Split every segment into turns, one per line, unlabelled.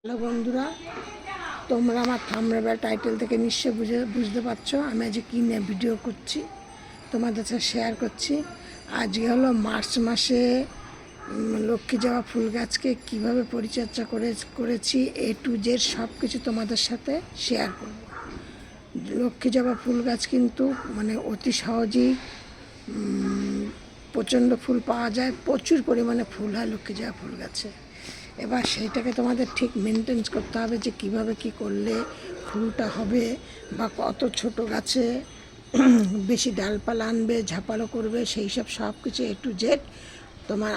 Hello বন্ধুরা, তোমরা আমার থাম্বনেল টাইটেল থেকে নিশ্চয়ই বুঝতে পারছো আমি আজ কী নিয়ে ভিডিও করছি, তোমাদের সাথে শেয়ার করছি। আজকে হলো মার্চ মাসে লক্ষ্মী জবা ফুল গাছকে কীভাবে পরিচর্যা করেছি টু জেড সব কিছু তোমাদের সাথে শেয়ার করব। লক্ষ্মী জবা ফুল গাছ কিন্তু অতি সহজেই প্রচণ্ড ফুল পাওয়া যায়, প্রচুর পরিমাণে ফুল হয় লক্ষ্মী জবা ফুল গাছে। এবার সেইটাকে তোমাদের ঠিক মেনটেন করতে হবে যে কিভাবে কি করলে ফুলটা হবে, বা কত ছোট গাছে বেশি ডালপালা আনবে, ঝাপালো করবে, সেই সব কিছু টু জেড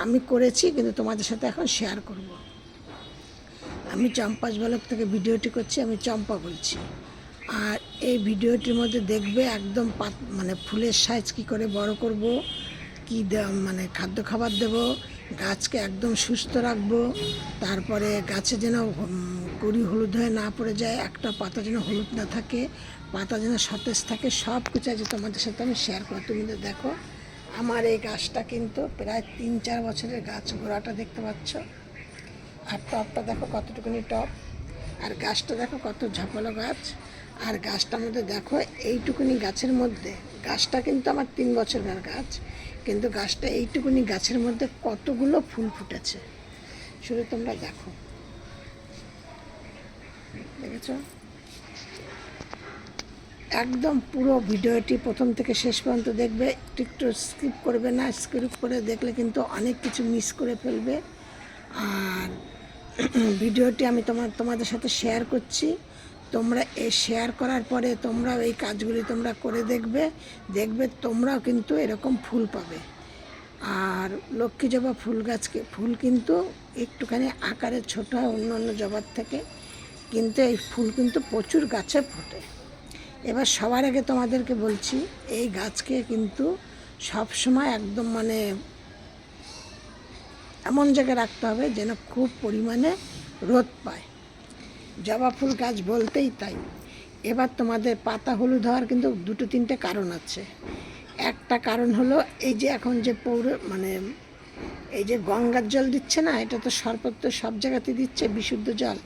আমি করেছি, কিন্তু তোমাদের সাথে এখন শেয়ার করব। আমি চম্পাস ব্লগ থেকে ভিডিওটি করছি, আমি চম্পা বলছি। আর এই ভিডিওটির মধ্যে দেখবে একদম ফুলের সাইজ কী করে বড় করব, কী খাদ্য খাবার দেব, গাছকে একদম সুস্থ রাখবো, তারপরে গাছে যেন কুড়ি হলুদ হয়ে না পড়ে যায়, একটা পাতা যেন হলুদ না থাকে, পাতা যেন সতেজ থাকে, সব কিছু আছে তোমাদের সাথে আমি শেয়ার করব। তুমি তো দেখো আমার এই গাছটা কিন্তু প্রায় 3-4 বছরের গাছ, গোড়াটা দেখতে পাচ্ছ, আর টপটা দেখো কতটুকুনি টপ, আর গাছটা দেখো কত ঝাপালো গাছ। আর গাছটার মধ্যে দেখো এইটুকুনি গাছের মধ্যে, গাছটা কিন্তু আমার 3 বছরের গাছ, কিন্তু গাছটা এইটুকুনি গাছের মধ্যে কতগুলো ফুল ফুটেছে শুধু তোমরা দেখো, দেখেছ? একদম পুরো ভিডিওটি প্রথম থেকে শেষ পর্যন্ত দেখবে, একটু স্কিপ করবে না, স্কিপ করে দেখলে কিন্তু অনেক কিছু মিস করে ফেলবে। আর ভিডিওটি আমি তোমাদের সাথে শেয়ার করছি, তোমরা এই শেয়ার করার পরে তোমরাও এই কাজগুলি তোমরা করে দেখবে তোমরাও কিন্তু এরকম ফুল পাবে। আর লক্ষ্মী জবা ফুল গাছকে ফুল কিন্তু একটুখানি আকারে ছোট হয় অন্য জবার থেকে, কিন্তু এই ফুল কিন্তু প্রচুর গাছে ফোটে। এবার সবার আগে তোমাদেরকে বলছি, এই গাছকে কিন্তু সবসময় একদম এমন জায়গায় রাখতে হবে যেন খুব পরিমাণে রোদ পায়। জবা ফুল গাছ বলতেই তাই। এবার তোমাদের পাতা হলুদ হওয়ার কিন্তু 2-3টে কারণ আছে। একটা কারণ হলো এই যে এখন যে এই যে গঙ্গার জল দিচ্ছে না, এটা তো সর্বত্র সব জায়গাতে দিচ্ছে বিশুদ্ধ জল,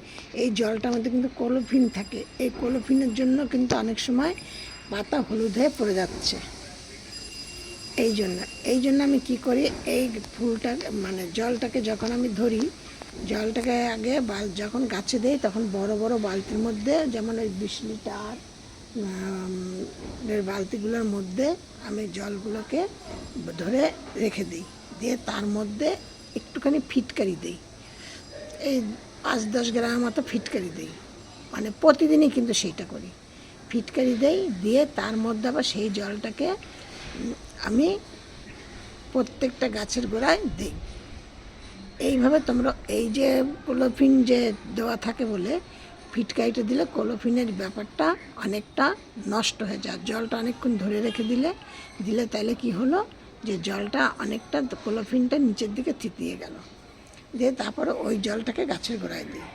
এই জলটার মধ্যে কিন্তু ক্লোরোফিন থাকে, এই ক্লোরোফিনের জন্য কিন্তু অনেক সময় পাতা হলুদ হয়ে পড়ে যাচ্ছে। এই জন্য আমি কি করি, এই ফুলটা জলটাকে যখন আমি ধরি, জলটাকে আগে যখন গাছে দেই তখন বড় বড় বালতির মধ্যে, যেমন ওই 20 লিটার বালতিগুলোর মধ্যে আমি জলগুলোকে ধরে রেখে দিই, দিয়ে তার মধ্যে একটুখানি ফিটকারি দিই, এই 5-10 গ্রাম মতো ফিটকারি দিই, প্রতিদিনই কিন্তু সেইটা করি, ফিটকারি দেই, দিয়ে তার মধ্যে আবার সেই জলটাকে আমি প্রত্যেকটা গাছের গোড়ায় দিই। এইভাবে তোমরা এই যে ক্লোরোফিন যে দেওয়া থাকে বলে ফিটকারিটা দিলে ক্লোরোফিনের ব্যাপারটা অনেকটা নষ্ট হয়ে যায়, জলটা অনেকক্ষণ ধরে রেখে দিলে তাইলে কি হলো যে জলটা অনেকটা ক্লোরোফিনটা নিচের দিকে থিতিয়ে গেল, দিয়ে তারপরে ওই জলটাকে গাছের গোড়ায় দিই।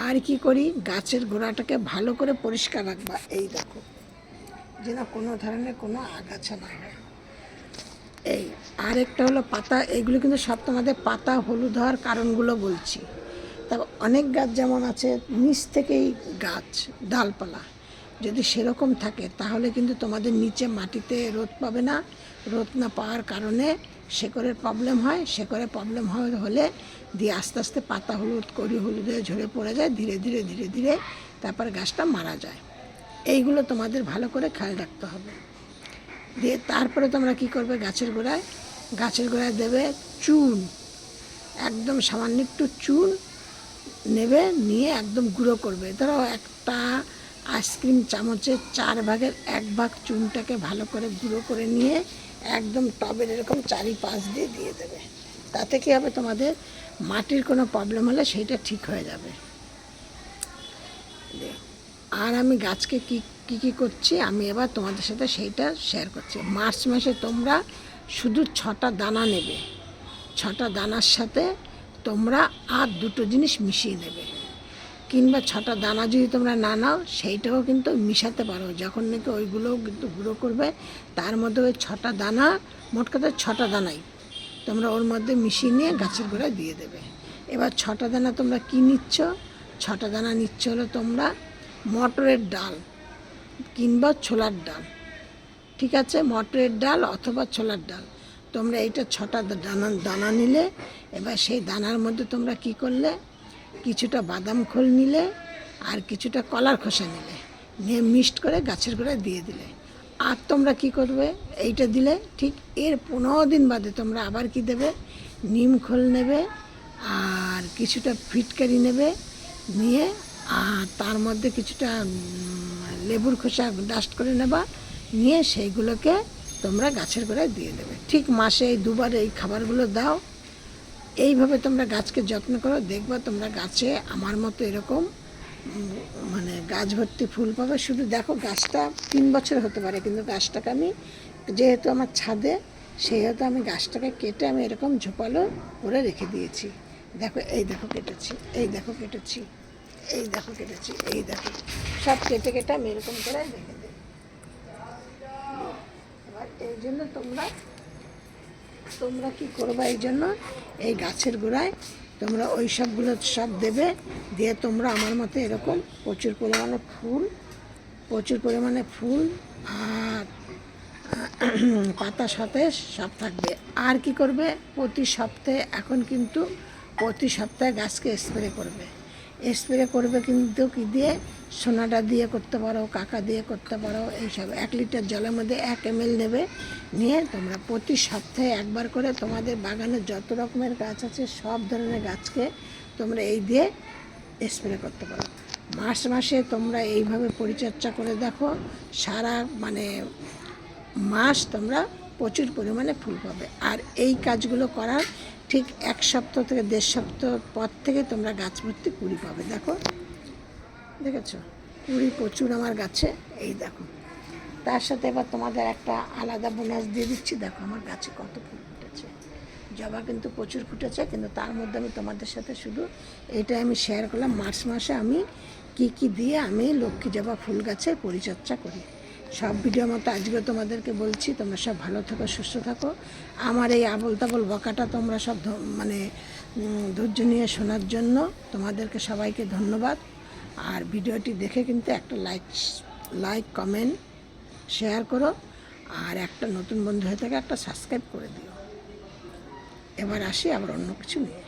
আর কি করি, গাছের গোড়াটাকে ভালো করে পরিষ্কার রাখবা, এই দেখো যেন কোনো ধরনের কোনো আগাছা না হয়। এই আরেকটা হলো পাতা, এইগুলো কিন্তু সব তোমাদের পাতা হলুদ হওয়ার কারণগুলো বলছি। তারপর অনেক গাছ যেমন আছে নিচ থেকেই গাছ ডালপালা, যদি সেরকম থাকে তাহলে কিন্তু তোমাদের নিচে মাটিতে রোদ পাবে না, রোদ না পাওয়ার কারণে শেকড়ের প্রবলেম হয়, শেকড়ের প্রবলেম হলে দিয়ে আস্তে আস্তে পাতা কড়ি হলুদ হয়ে ঝরে পড়ে যায়, ধীরে ধীরে তারপর গাছটা মারা যায়। এইগুলো তোমাদের ভালো করে খেয়াল রাখতে হবে। দিয়ে তারপরে তোমরা কি করবে, গাছের গোড়ায় দেবে চুন, একদম সামান্য একটু চুন নেবে, নিয়ে একদম গুঁড়ো করবে। ধরো একটা আইসক্রিম চামচের 4 ভাগের 1 ভাগ চুনটাকে ভালো করে গুঁড়ো করে নিয়ে একদম টবের এরকম চারিপাশ দিয়ে দেবে। তাতে কী হবে, তোমাদের মাটির কোনো প্রবলেম হলে সেইটা ঠিক হয়ে যাবে। আর আমি গাছকে কী করছি আমি এবার তোমাদের সাথে সেইটা শেয়ার করছি। মার্চ মাসে তোমরা শুধু 6টা দানা নেবে, 6টা দানার সাথে তোমরা আর 2টো জিনিস মিশিয়ে নেবে, কিংবা 6টা দানা যদি তোমরা না নাও সেইটাও কিন্তু মিশাতে পারো, যখন নাকি ওইগুলোও কিন্তু গুঁড়ো করবে, তার মধ্যে ওই 6টা দানা, মোট কথা 6টা দানাই তোমরা ওর মধ্যে মিশিয়ে নিয়ে গাছের গোড়ায় দিয়ে দেবে। এবার 6টা দানা তোমরা কী নিচ্ছ? 6টা দানা নিচ্ছ হলো তোমরা মটরের ডাল কিংবা ছোলার ডাল, ঠিক আছে? মটরের ডাল অথবা ছোলার ডাল, তোমরা এইটা 6টা দানা নিলে। এবার সেই দানার মধ্যে তোমরা কি করলে, কিছুটা বাদাম খোল নিলে আর কিছুটা কলার খোসা নিলে, নিয়ে মিক্সড করে গাছের গোড়ায় দিয়ে দিলে। আর তোমরা কি করবে, এইটা দিলে ঠিক এর 15 দিন বাদে তোমরা আবার কি দেবে, নিম খোল নেবে আর কিছুটা ফিটকারি নেবে, নিয়ে আর তার মধ্যে কিছুটা লেবুর খোসা ডাস্ট করে নেবা, নিয়ে সেইগুলোকে তোমরা গাছের গোড়ায় দিয়ে দেবে। ঠিক মাসে এই 2বার এই খাবারগুলো দাও। এইভাবে তোমরা গাছকে যত্ন করো, দেখবা তোমরা গাছে আমার মতো এরকম মানে গাছ ভর্তি ফুল পাবে। শুধু দেখো গাছটা 3 বছর হতে পারে, কিন্তু গাছটাকে আমি যেহেতু আমার ছাদে, সেহেতু আমি গাছটাকে কেটে আমি এরকম ঝোপালো করে রেখে দিয়েছি। দেখো, এই দেখো কেটেছি, এই দেখো কেটেছি, এই দেখো কেটেছি, এই দেখো সব কেটে কেটে আমি এরকম করে রেখে দিই। এবার এই জন্য তোমরা কি করবা, এই জন্য এই গাছের গোড়ায় তোমরা ওই সবগুলো সব দেবে, দিয়ে তোমরা আমার মতো এরকম প্রচুর পরিমাণে ফুল আর পাতা সতেজ সব থাকবে। আর কি করবে, প্রতি সপ্তাহে গাছকে স্প্রে করবে কিন্তু কি দিয়ে, সোনাটা দিয়ে করতে পারো, কাকা দিয়ে করতে পারো। এইসব 1 লিটার জলের মধ্যে 1 ml নেবে, নিয়ে তোমরা প্রতি সপ্তাহে একবার করে তোমাদের বাগানে যত রকমের গাছ আছে সব ধরনের গাছকে তোমরা এই দিয়ে স্প্রে করতে পারো। মাসে তোমরা এইভাবে পরিচর্যা করে দেখো, সারা মাস তোমরা প্রচুর পরিমাণে ফুল পাবে। আর এই কাজগুলো করার ঠিক 1 সপ্তাহ থেকে 1.5 সপ্তাহ পর থেকে তোমরা গাছ ভর্তি কুড়ি পাবে। দেখেছো কুড়ি প্রচুর আমার গাছে, এই দেখো। তার সাথে এবার তোমাদের একটা আলাদা বোনাস দিয়ে দিচ্ছি। দেখো আমার গাছে কত ফুল ফুটেছে, জবা কিন্তু প্রচুর ফুটেছে, কিন্তু তার মধ্যে আমি তোমাদের সাথে শুধু এটাই আমি শেয়ার করলাম মার্চ মাসে আমি কি দিয়ে আমি লক্ষ্মী জবা ফুল গাছে পরিচর্যা করি। সব ভিডিওর মতো আজকে তোমাদেরকে বলছি, তোমরা সব ভালো থাকো, সুস্থ থাকো। আমার এই আবল তাবল বকাটা তোমরা সব ধৈর্য নিয়ে শোনার জন্য তোমাদেরকে সবাইকে ধন্যবাদ। আর ভিডিওটি দেখে কিন্তু একটা লাইক কমেন্ট শেয়ার করো, আর একটা নতুন বন্ধু হয়ে থাকে একটা সাবস্ক্রাইব করে দিও। এবার আসি আবার অন্য কিছু নিয়ে।